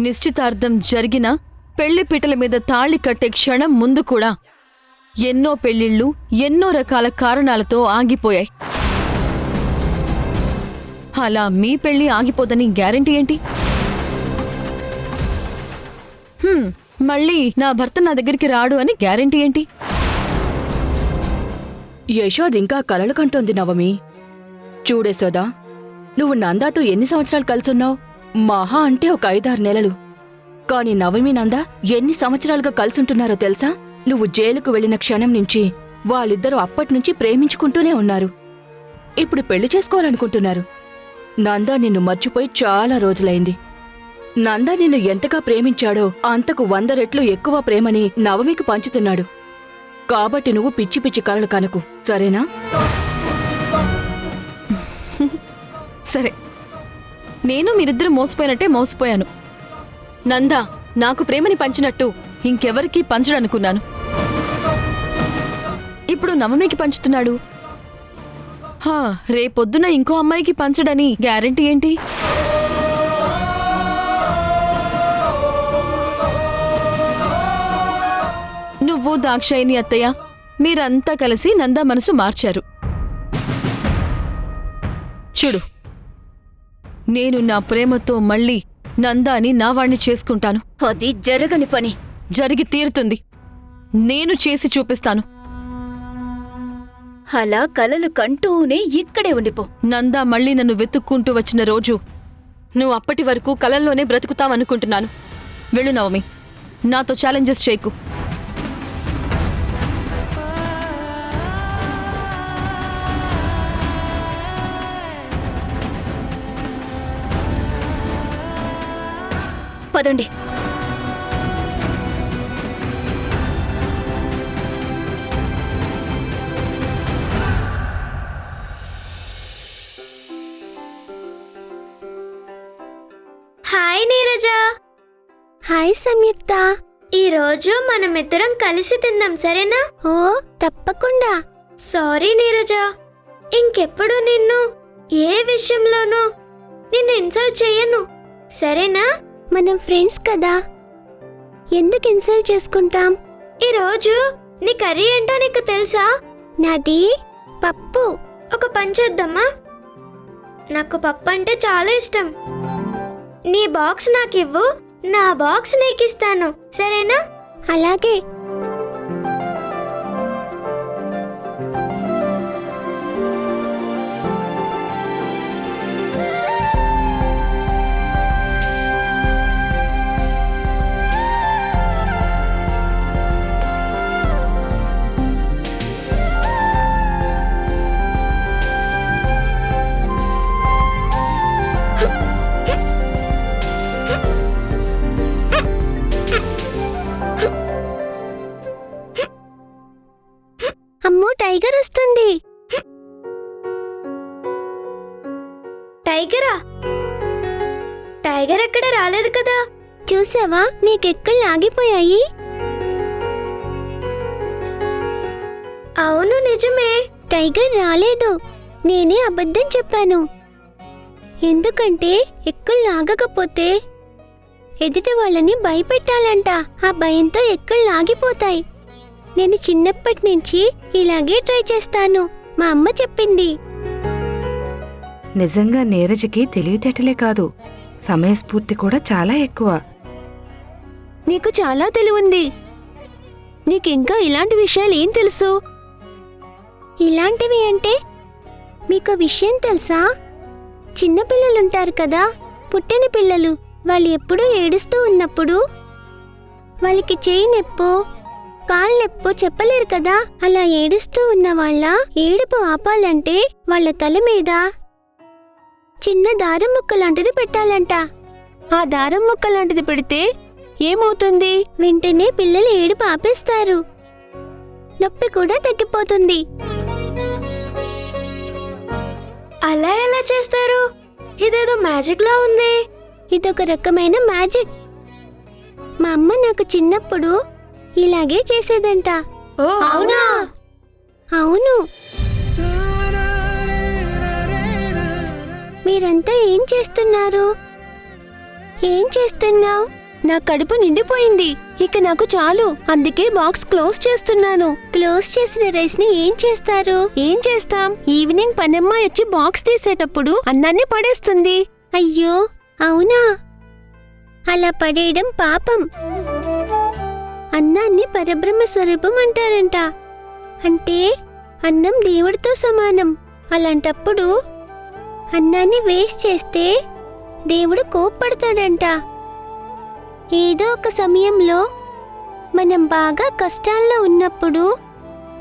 నిశ్చితార్థం జరిగిన పెళ్లి పీటల మీద తాళి కట్టే క్షణం ముందు కూడా ఎన్నో పెళ్లిళ్ళు ఎన్నో రకాల కారణాలతో ఆగిపోయాయి. అలా మీ పెళ్లి ఆగిపోదని గ్యారెంటీ ఏంటి? మళ్ళీ నా భర్త నా దగ్గరికి రాడు అని గ్యారెంటీ ఏంటి? యశోద్ ఇంకా కలలు కంటోంది నవమి. చూడేసోదా, నువ్వు నందాతో ఎన్ని సంవత్సరాలు కలిసున్నావు? మహా అంటే ఒక 5-6 నెలలు. కాని నవమి నందా ఎన్ని సంవత్సరాలుగా కలిసుంటున్నారో తెలుసా? నువ్వు జైలుకు వెళ్లిన క్షణం నుంచి వాళ్ళిద్దరూ అప్పట్నుంచి ప్రేమించుకుంటూనే ఉన్నారు. ఇప్పుడు పెళ్లి చేసుకోవాలనుకుంటున్నారు. నందా నిన్ను మర్చిపోయి చాలా రోజులైంది. నందా నిన్ను ఎంతగా ప్రేమించాడో అంతకు 100 రెట్లు ఎక్కువ ప్రేమని నవమికి పంచుతున్నాడు. కాబట్టి నువ్వు పిచ్చి పిచ్చి కలలు కనకు, సరేనా? సరే, నేను మీరిద్దరూ మోసపోయినట్టే మోసపోయాను. నందా నాకు ప్రేమని పంచినట్టు ఇంకెవరికీ పంచడనుకున్నాను. ఇప్పుడు నవమికి పంచుతున్నాడు. రేపొద్దున ఇంకో అమ్మాయికి పంచడని గ్యారెంటీ ఏంటి? నువ్వు దాక్షాయిని అత్తయ్య మీరంతా కలిసి నందా మనసు మార్చారు. చూడు, నేను నా ప్రేమతో మళ్ళీ నందాని నా వాణ్ణి చేసుకుంటాను. అది జరగని పని. జరిగి తీరుతుంది. నేను చేసి చూపిస్తాను. అలా కలలు కంటూనే ఇక్కడే ఉండిపో. నందా మళ్ళీ నన్ను వెతుక్కుంటూ వచ్చిన రోజు నువ్వు అప్పటి వరకు కలల్లోనే బ్రతుకుతావనుకుంటున్నాను. వెళ్ళు నవమి, నాతో ఛాలెంజెస్ చేయకు. పదండి. హాయ్ నీరజ. హాయ్ సంయుక్త. ఈరోజు మనమిద్దరం కలిసి తిందాం, సరేనా? ఓ తప్పకుండా. సారీ నీరజ, ఇంకెప్పుడు నిన్ను ఏ విషయంలోనూ నిన్ను ఇన్సల్ట్ చెయ్యను, సరేనా? మనం ఫ్రెండ్స్ కదా, ఎందుకు ఇన్సల్ట్ చేసుకుంటాం? ఈరోజు నీ కర్రీ ఏంటో నీకు తెలుసా? నాది పప్పు. ఒక పని చేద్దామా? నాకు పప్పు అంటే చాలా ఇష్టం. నీ బాక్స్ నాకివ్వు, నా బాక్స్ నీకిస్తాను, సరేనా? అలాగే. అమ్మో, టైగర్ వస్తుంది. టైగరా? టైగర్ ఎక్కడ రాలేదు కదా? చూసావా, నీకెక్కలు ఆగిపోయాయి. అవును నిజమే, టైగర్ రాలేదు. నేనే అబద్ధం చెప్పాను. ఎందుకంటే ఎక్కలు ఆగకపోతే ఎదుటి వాళ్ళని భయపెట్టాలంట. ఆ భయంతో ఎక్కలు ఆగిపోతాయి. నేను చిన్నప్పటి నుంచి ఇలాగే ట్రై చేస్తాను, మా అమ్మ చెప్పింది. నిజంగా నీరజకి తెలివితేటలే కాదు, సమయస్ఫూర్తి కూడా చాలా ఎక్కువ. నీకు చాలా తెలివుంది. నీకింకా ఇలాంటి విషయాలు ఏం తెలుసు? ఇలాంటివి అంటే మీకు విషయం తెలుసా? చిన్నపిల్లలుంటారు కదా, పుట్టిన పిల్లలు. వాళ్ళు ఎప్పుడూ ఏడుస్తూ ఉన్నప్పుడు వాళ్ళకి చేయి నొప్పో కాళ్ళు నొప్పో చెప్పలేరు కదా. అలా ఏడుస్తూ ఉన్న వాళ్ళ ఏడుపు ఆపాలంటే వాళ్ళ తల మీద చిన్న దారం ముక్క లాంటిది పెట్టాలంట. ఆ దారం ముక్క లాంటిది పెడితే ఏమవుతుంది? వెంటనే పిల్లలు ఏడుపు ఆపేస్తారు, నొప్పి కూడా తగ్గిపోతుంది. అలా ఎలా చేస్తారు? ఇదేదో మ్యాజిక్ లా ఉంది. ఇదొక రకమైన మ్యాజిక్. మా అమ్మ నాకు చిన్నప్పుడు ఇలాగే చేసేదంట. అవునా? అవును. మీరంతా ఏం చేస్తున్నారు? ఏం చేస్తున్నావు? నా కడుపు నిండిపోయింది. ఇక నాకు చాలు. అందుకే బాక్స్ క్లోజ్ చేస్తున్నాను. క్లోజ్ చేసిన రైస్ ని ఏం చేస్తారు? ఏం చేస్తాం? ఈవినింగ్ పనమ్మాయి వచ్చి బాక్స్ తీసేటప్పుడు అన్నాన్ని పడేస్తుంది. అయ్యో అవునా? అలా పడేయడం పాపం. అన్నాన్ని పరబ్రహ్మ స్వరూపం అంటారంట. అంటే అన్నం దేవుడితో సమానం. అలాంటప్పుడు అన్నాన్ని వేస్ట్ చేస్తే దేవుడు కోప్పడతాడంట. ఏదో ఒక సమయంలో మనం బాగా కష్టాల్లో ఉన్నప్పుడు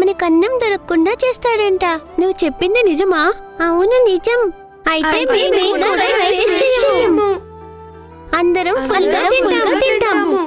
మనకు అన్నం దొరకకుండా చేస్తాడంట. నువ్వు చెప్పింది నిజమా? అవును నిజం. అయితే మేము కూడా రైస్ వేస్ట్ చేయము. అందరం ఫుల్గా తింటాము.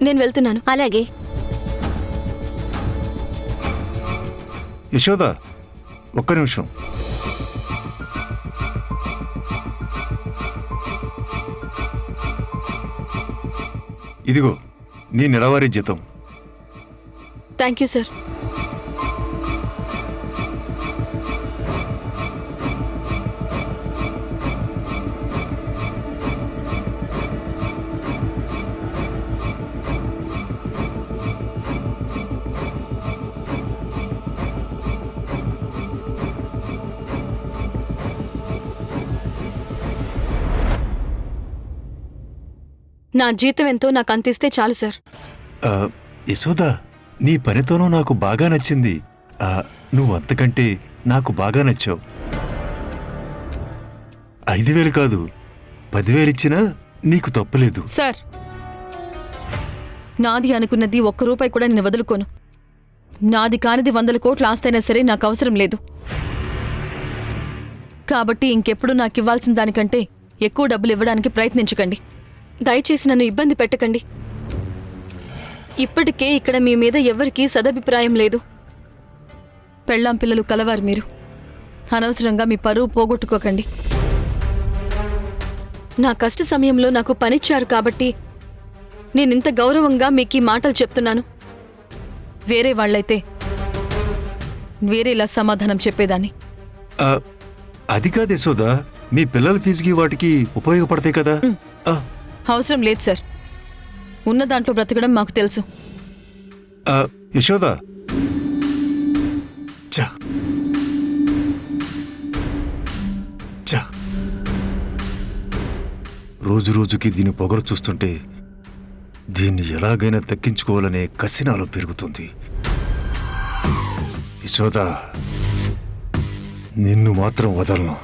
నేను వెళ్తున్నాను. అలాగే. యశోద, ఒక్క నిమిషం. ఇదిగో నీ నెలవారీ జీతం. Thank you sir. నా జీతం ఎంతో నాకు అందిస్తే చాలు సార్. యశోద, నీ పనితోనూ నాకు బాగా నచ్చింది. నువ్వు అంతకంటే నాకు బాగా నచ్చావు. 5,000 కాదు, 10,000 ఇచ్చినా నీకు తప్పులేదు. సార్, నాది అనుకున్నది ఒక్క రూపాయి కూడా నేను వదులుకోను. నాది కానిది 100 కోట్ల ఆస్తైనా సరే నాకు అవసరం లేదు. కాబట్టి ఇంకెప్పుడు నాకు ఇవ్వాల్సిన దానికంటే ఎక్కువ డబ్బులు ఇవ్వడానికి ప్రయత్నించకండి. దయచేసి నన్ను ఇబ్బంది పెట్టకండి. ఇప్పటికే ఇక్కడ మీ మీద ఎవరికీ సదభిప్రాయం లేదు. పెళ్ళాం పిల్లలు కలవారు మీరు. అనవసరంగా మీ పరువు పోగొట్టుకోకండి. నా కష్ట సమయంలో నాకు పనిచ్చారు కాబట్టి నేనింత గౌరవంగా మీకు ఈ మాటలు చెప్తున్నాను. వేరే వాళ్ళైతే వేరేలా సమాధానం చెప్పేదాన్ని. అది కాదు యశోద, మీ పిల్లల ఫీజుకి వాటికి ఉపయోగపడతాయి కదా. అవసరం లేదు సార్. ఉన్న దాంట్లో బ్రతకడం మాకు తెలుసు. యశోద, రోజు రోజుకి దీని పొగరు చూస్తుంటే దీన్ని ఎలాగైనా దక్కించుకోవాలనే కసి నాలో పెరుగుతుంది. యశోద, నిన్ను మాత్రం వదలను.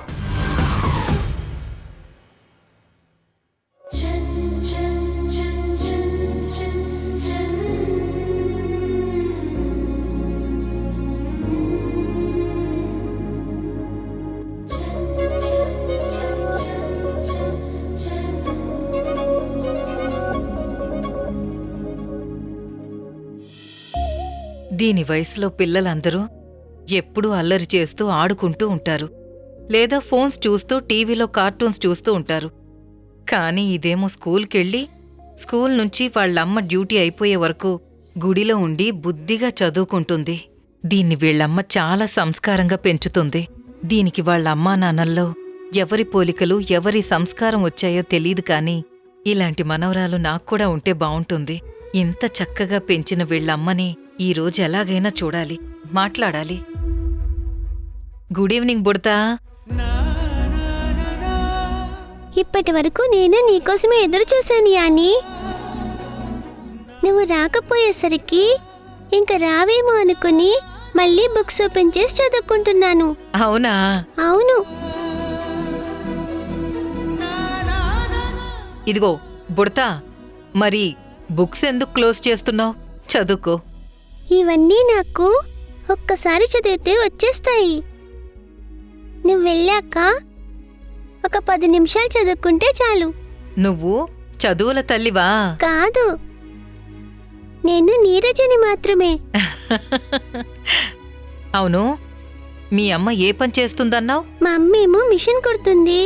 దీని వయసులో పిల్లలందరూ ఎప్పుడూ అల్లరి చేస్తూ ఆడుకుంటూ ఉంటారు, లేదా ఫోన్స్ చూస్తూ టీవీలో కార్టూన్స్ చూస్తూ ఉంటారు. కానీ ఇదేమో స్కూల్కెళ్ళి స్కూల్ నుంచి వాళ్ళమ్మ డ్యూటీ అయిపోయే వరకు గుడిలో ఉండి బుద్ధిగా చదువుకుంటుంది. దీన్ని వీళ్ళమ్మ చాలా సంస్కారంగా పెంచుతుంది. దీనికి వాళ్ళ అమ్మా నాన్నల్లో ఎవరి పోలికలు ఎవరి సంస్కారం వచ్చాయో తెలీదు కాని ఇలాంటి మనవరాలు నాక్కూడా ఉంటే బావుంటుంది. ఇంత చక్కగా పెంచిన వీళ్ళమ్మని ఈరోజు ఎలాగైనా చూడాలి, మాట్లాడాలి. గుడ్ ఈవినింగ్ బుడతా. ఇప్పటి వరకు నేను నీకోసమే ఎదురు చూశాను యాని. నువ్వు రాకపోయేసరికి ఇంక రావేమో అనుకుని మళ్ళీ బుక్స్ ఓపెన్ చేసి చదువుకుంటున్నాను. అవునా? అవును. ఇదిగో బుడతా, మరి బుక్స్ ఎందుకు క్లోజ్ చేస్తున్నావు? చదువుకో. ఇవన్నీ నాకు ఒక్కసారి చదివితే వచ్చేస్తాయి. నువ్వు వెళ్ళాక ఒక 10 నిమిషాలు చదువుకుంటే చాలు. నువ్వు చదువుల తల్లివా? కాదు, నేను నీరజని మాత్రమే. అవును, మీ అమ్మ ఏ పని చేస్తుందన్నావు? మా అమ్మేమో మిషన్ కుడుతుంది,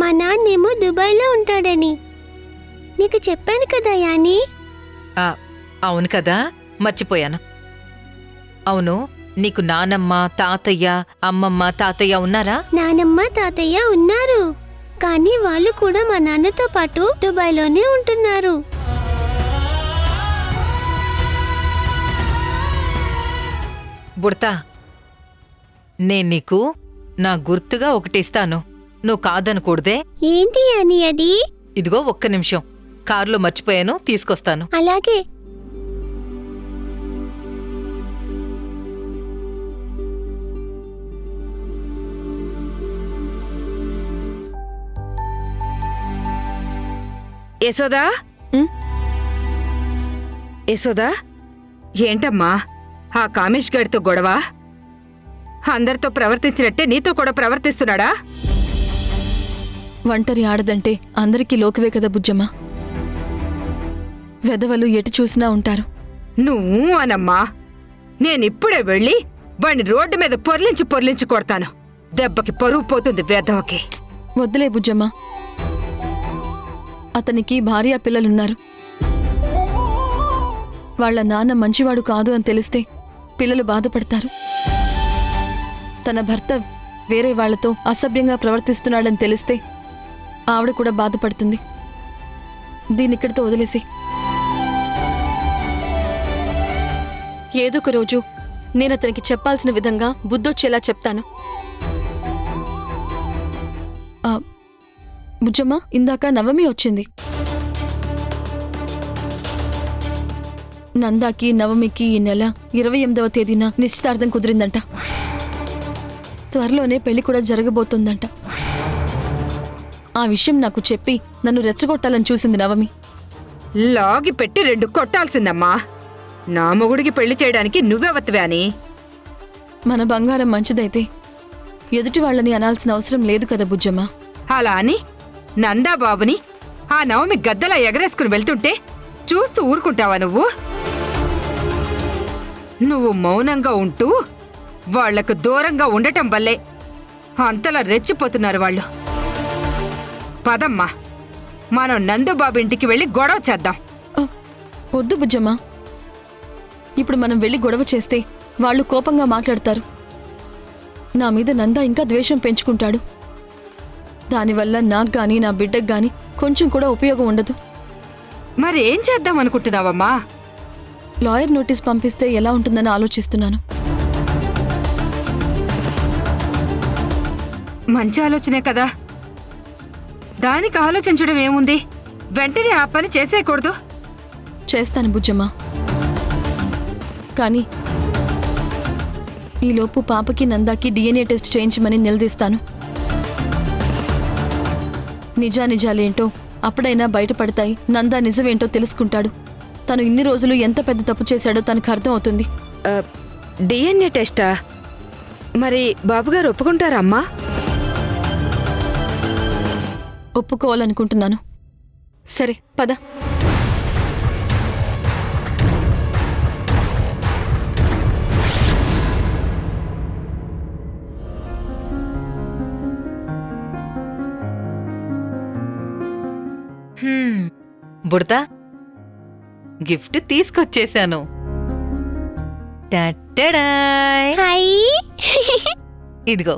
మా నాన్నేమో దుబాయ్లో ఉంటాడని నీకు చెప్పాను కదా యాని. అవును కదా, మర్చిపోయాను. అవును, నీకు నానమ్మ, తాతయ్య, అమ్మమ్మ, తాతయ్య ఉన్నారా? నానమ్మ తాతయ్య ఉన్నారు, కానీ వాళ్ళు కూడా మా నాన్నతో పాటు దుబాయ్లోనే ఉంటున్నారు. బుడతా, నేను నీకు నా గుర్తుగా ఒకటిస్తాను, నువ్వు కాదనకూడదే. ఏంటి యాని అది? ఇదిగో ఒక్క నిమిషం, కారులో మర్చిపోయాను, తీసుకొస్తాను. అలాగే. యశోదా, యశోదా, ఏంటమ్మా ఆ కామేష్ గారితో గొడవ? అందరితో ప్రవర్తించినట్టే నీతో కూడా ప్రవర్తిస్తున్నాడా? ఒంటరి ఆడదంటే అందరికీ లోకువే కదా బుజ్జమ్మ. వెధవలు ఎటు చూసినా ఉంటారు. నువ్వు అనమ్మా, నేనిప్పుడే వెళ్ళి వాణ్ణి రోడ్డు మీద పొర్లించి కొడతాను. దెబ్బకి పరువు పోతుంది వెధవకి. వద్దులే బుజ్జమ్మ, అతనికి భార్య పిల్లలున్నారు. వాళ్ళ నాన్న మంచివాడు కాదు అని తెలిస్తే పిల్లలు బాధపడతారు. తన భర్త వేరే వాళ్లతో అసభ్యంగా ప్రవర్తిస్తున్నాడని తెలిస్తే ఆవిడ కూడా బాధపడుతుంది. దీన్నిక్కడితో వదిలేసి ఏదో ఒక రోజు నేను అతనికి చెప్పాల్సిన విధంగా బుద్ధొచ్చేలా చెప్తాను. బుజ్జమ్మ, ఇందాక నవమి వచ్చింది. నందాకి నవమికి ఈ నెల 28వ తేదీన నిశ్చితార్థం కుదిరిందంట. త్వరలోనే పెళ్లి కూడా జరగబోతోందంట. ఆ విషయం నాకు చెప్పి నన్ను రెచ్చగొట్టాలని చూసింది నవమి. లాగి పెట్టి 2 కొట్టాల్సిందమ్మా. నా మొగుడికి పెళ్లి చేయడానికి నువ్వెవత్తువే అని. మన బంగారం మంచిదైతే ఎదుటి వాళ్ళని అనాల్సిన అవసరం లేదు కదా బుజ్జమ్మ. అలా అని నందాబాబుని ఆ నవమి గద్దలా ఎగరేసుకుని వెళ్తుంటే చూస్తూ ఊరుకుంటావా నువ్వు? నువ్వు మౌనంగా ఉంటూ వాళ్లకు దూరంగా ఉండటం వల్లే అంతలా రెచ్చిపోతున్నారు వాళ్ళు. పదమ్మా, మనం నందుబాబు ఇంటికి వెళ్ళి గొడవ చేద్దాం. వద్దు బుజ్జమ్మ, ఇప్పుడు మనం వెళ్ళి గొడవ చేస్తే వాళ్ళు కోపంగా మాట్లాడతారు. నా మీద నందా ఇంకా ద్వేషం పెంచుకుంటాడు. దానివల్ల నాకు గాని నా బిడ్డకు గాని కొంచెం కూడా ఉపయోగం ఉండదు. మరి ఏం చేద్దాం అనుకుంటున్నావమ్మా? లాయర్ నోటీస్ పంపిస్తే ఎలా ఉంటుందని ఆలోచిస్తున్నాను. మంచి ఆలోచనే కదా. దానికి ఆలోచించడం ఏముంది? వెంటనే ఆ పని చేసేయకూడదు. చేస్తాను బుజ్జమ్మ, కానీ ఈలోపు పాపకి నందాకి DNA టెస్ట్ చేయించమని నిలదీస్తాను. నిజానిజాలేంటో అప్పుడైనా బయటపడతాయి. నందా నిజమేంటో తెలుసుకుంటాడు. తను ఇన్ని రోజులు ఎంత పెద్ద తప్పు చేశాడో తనకు అర్థం అవుతుంది. DNA టెస్టా? మరి బాబుగారు ఒప్పుకుంటారా అమ్మా? ఒప్పుకోవాలనుకుంటున్నాను. సరే పద. బుడతా, గిఫ్ట్ తీసుకొచ్చేశాను. టట్టడాయ్. హాయ్. ఇదిగో,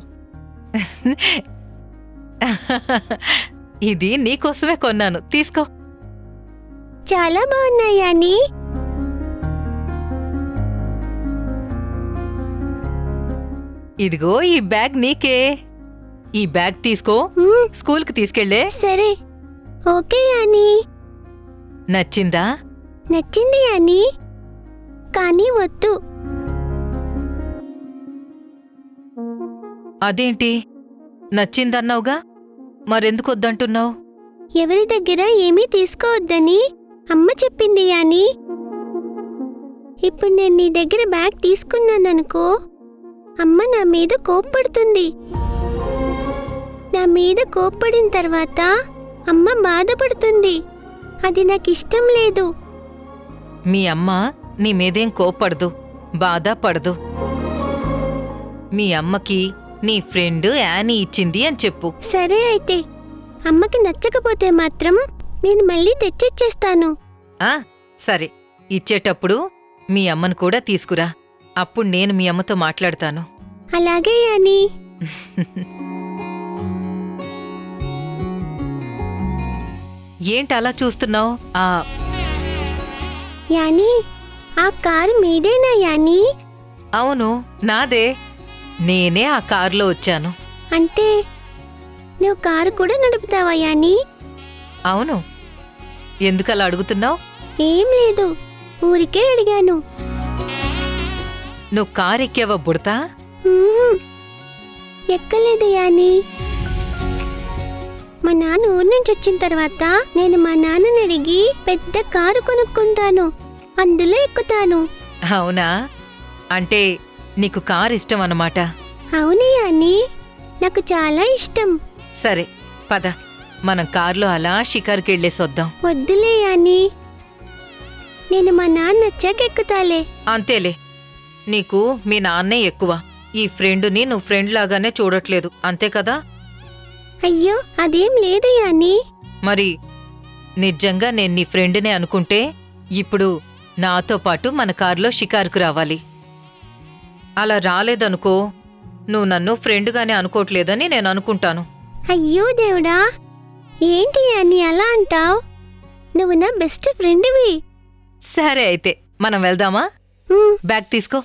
ఇది నీకోసమే కొన్నాను, తీసుకో. చాలా బాగున్నాయాని. ఇదిగో ఈ బ్యాగ్ నీకే. ఈ బ్యాగ్ తీసుకో, స్కూల్కి తీసుకెళ్లే. సరే, ఓకే యాని. నచ్చిందా? నచ్చింది యాని, కానీ వద్దు. అదేంటి, నచ్చిందన్నావుగా, మరెందుకు వద్దంటున్నావు? ఎవరి దగ్గర ఏమీ తీసుకోవద్దని అమ్మ చెప్పింది యాని. ఇప్పుడు నేను నీ దగ్గర బ్యాగ్ తీసుకున్నాననుకో, అమ్మ నా మీద కోప్పడుతుంది. నా మీద కోప్పడిన తర్వాత అమ్మ బాధపడుతుంది. అది నాకిష్టం లేదు. మీ అమ్మ నీ మీదేం కోప్పడదు, బాధ పడదు. మీ అమ్మకి నీ ఫ్రెండ్ యానీ ఇచ్చింది అని చెప్పు. సరే అయితే, అమ్మకి నచ్చకపోతే మాత్రం నేను మళ్ళీ తెచ్చిచ్చేస్తాను. ఆ సరే, ఇచ్చేటప్పుడు మీ అమ్మను కూడా తీసుకురా. అప్పుడు నేను మీ అమ్మతో మాట్లాడతాను. అలాగే యానీ. ఏంటి అలా చూస్తున్నావు? యానీ, ఆ కారు మీదేనా యానీ? అవును, నాదే. నేనే ఆ కారులో వచ్చాను. అంటే నువ్వు కారు కూడా నడుపుతావా యానీ? అవును. ఎందుకలా అడుగుతున్నావు? ఏం లేదు, ఊరికే అడిగాను. నువ్వు కారు ఎక్కావా బుడతా? మ్మ్. ఎక్కలేదు యానీ. మా నాన్న ఊరి నుంచి వచ్చిన తర్వాత నేను మా నాన్నని అడిగి పెద్ద కారు కొనుక్కుంటాను, అందులో ఎక్కుతాను. అవునా? అంటే నీకు కారు ఇష్టం అన్నమాట. అవును యానీ, నాకు చాలా ఇష్టం. సరే పద, మనం కారులో అలా షికారుకెళ్ళేసొద్దాం. వద్దులే యానీ, నేను మా నాన్న వచ్చాక ఎక్కుతాలే. అంతేలే, నీకు మీ నాన్నే ఎక్కువ. ఈ ఫ్రెండుని నువ్వు ఫ్రెండ్ లాగానే చూడట్లేదు, అంతే కదా? అయ్యో, అదేం లేదు యానీ. మరి నిజంగా నేను నీ ఫ్రెండ్నే అనుకుంటే ఇప్పుడు నాతో పాటు మన కారులో షికారుకు రావాలి. అలా రాలేదనుకో, నువ్వు నన్ను ఫ్రెండ్గానే అనుకోవట్లేదని నేను అనుకుంటాను. అయ్యో దేవుడా, ఏంటి యానీ అలా అంటావ్? నువ్వు నా బెస్ట్ ఫ్రెండ్వి. సరే అయితే మనం వెళ్దామా? బ్యాగ్ తీసుకో.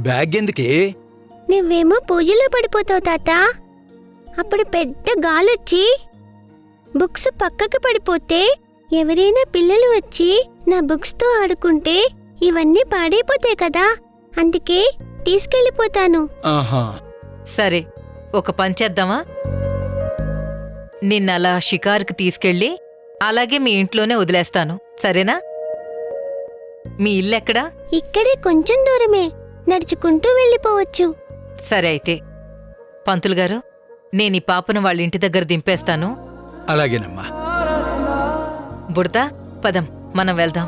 బ్యాగ్ ఎందుకే? నువ్వేమో పూజలో పడిపోతావు తాత. అప్పుడు పెద్ద గాలొచ్చి బుక్స్ పక్కకి పడిపోతే ఎవరైనా పిల్లలు వచ్చి నా బుక్స్తో ఆడుకుంటే ఇవన్నీ పాడైపోతాయి కదా, అందుకే తీసుకెళ్ళిపోతాను. ఆహా, సరే, ఒక పని చేద్దామా? నిన్నలా షికారుకి తీసుకెళ్ళి అలాగే మీ ఇంట్లోనే వదిలేస్తాను, సరేనా? మీ ఇల్లెక్కడా? ఇక్కడే కొంచెం దూరమే, నడుచుకుంటూ వెళ్ళిపోవచ్చు. సరే అయితే, పంతులు గారు, నేను ఈ పాపను వాళ్ళ ఇంటి దగ్గర దింపేస్తాను. అలాగేనమ్మా. బుడతా, పదం, మనం వెళ్దాం.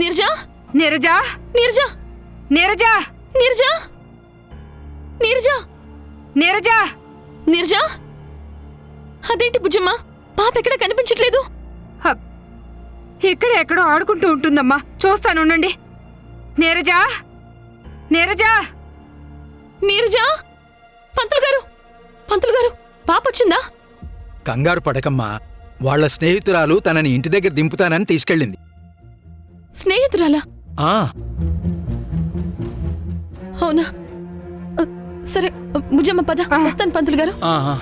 నిర్జా, నీరజా, నిర్జా, నీరజా, నిర్జా, నిర్జా, నీరజా! నిర్జా! అదేంటి బుజ్జమ్మ, పాప ఎక్కడ కనిపించట్లేదు? ఇక్కడ ఎక్కడో ఆడుకుంటూ ఉంటుందమ్మా, చూస్తానుండండి. నీరజా, నీరజా, నిర్జా! పంతులు గారు, పంతులు గారు, పాప వచ్చిందా? కంగారు పడకమ్మా, వాళ్ళ స్నేహితురాలు తనని ఇంటి దగ్గర దింపుతానని తీసుకెళ్ళింది. స్నేహితురాలా? ఆ అవునా? సరే బుజ్జమ్మ, పద, వస్తాను పంతులు గారు. ఆహా.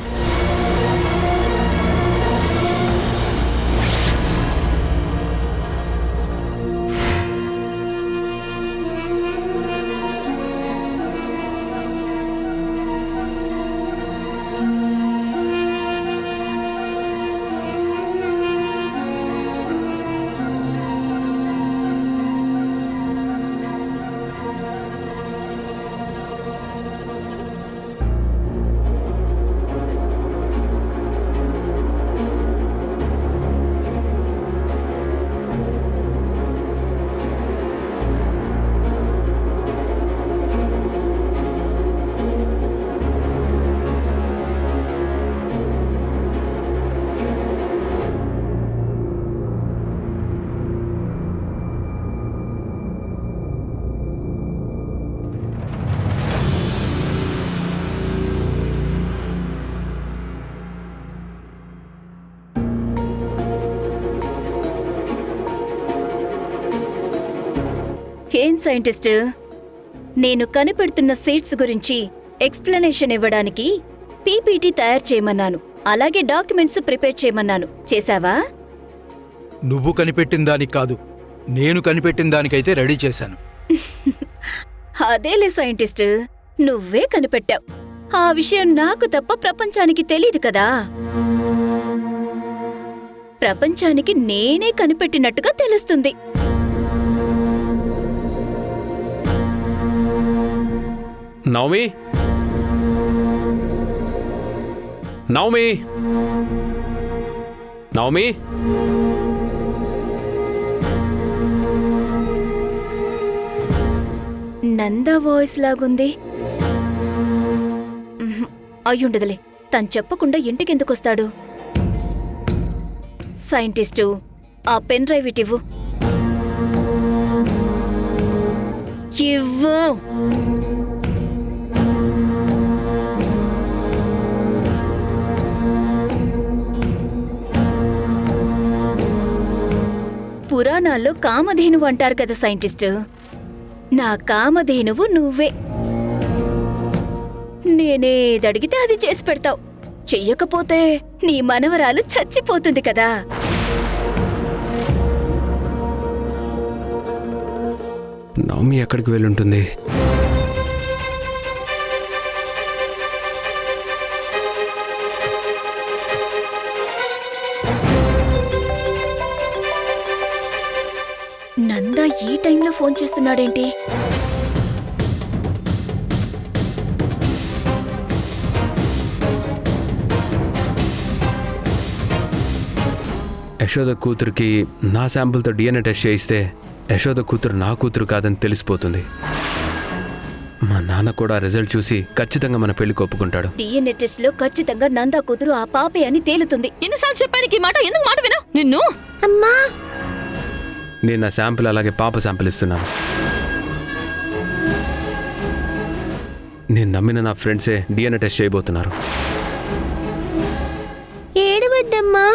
ఏం సైంటిస్ట్, నేను కనిపెడుతున్న సీడ్స్ గురించి ఎక్స్ప్లెనేషన్ ఇవ్వడానికి పీపీటీ తయారు చేయమన్నాను, అలాగే డాక్యుమెంట్స్ ప్రిపేర్ చేయమన్నాను. చేశావా? నువ్వు కనిపెట్టిన దానికి కాదు, నేను కనిపెట్టిన దానికైతే రెడీ చేశాను. అదేలే సైంటిస్ట్, నువ్వే కనిపెట్టావు. ఆ విషయం నాకు తప్ప ప్రపంచానికి తెలీదు కదా. ప్రపంచానికి నేనే కనిపెట్టినట్టుగా తెలుస్తుంది. నవమి నవమి నవమి నంద వాయిస్ లాగుంది. అయ్యుండదులే, తను చెప్పకుండా ఇంటికెందుకొస్తాడు? సైంటిస్టు, ఆ పెన్ డ్రైవ్ ఇవ్వు. ఇవ్వు. పురాణాల్లో కామధేనువు అంటారు కదా సైంటిస్టు. నా కామధేనువు నువ్వే. నేనేదడిగితే అది చేసి పెడతావు. చెయ్యకపోతే నీ మనవరాలు చచ్చిపోతుంది కదా. నవమి ఎక్కడికి వెళ్ళుంటుంది? నంద ఈ టైంలో ఫోన్ చేస్తున్నాడేంటి? యశోద కూతురికి నా శాంపుల్తో డిఎన్ఏ టెస్ట్ చేయిస్తే యశోద కూతురు నా కూతురు కాదని తెలిసిపోతుంది. మా నాన్న కూడా రిజల్ట్ చూసి ఖచ్చితంగా మన పెళ్లి ఒప్పుకుంటాడు. డిఎన్ఏ టెస్ట్ లో ఖచ్చితంగా నందా కూతురు ఆ పాపే అని తేలుతుంది. ఎన్నిసార్లు చెప్పానికి ఈ మాట? ఎందుకు మాట విను? నిన్ను అమ్మా నేను నా శాంపుల్ అలాగే పాప శాంపుల్ ఇస్తున్నాను. నేను నమ్మిన నా ఫ్రెండ్సే డిఎన్ఏ టెస్ట్ చేయబోతున్నారు. ఏడవద్దమ్మా.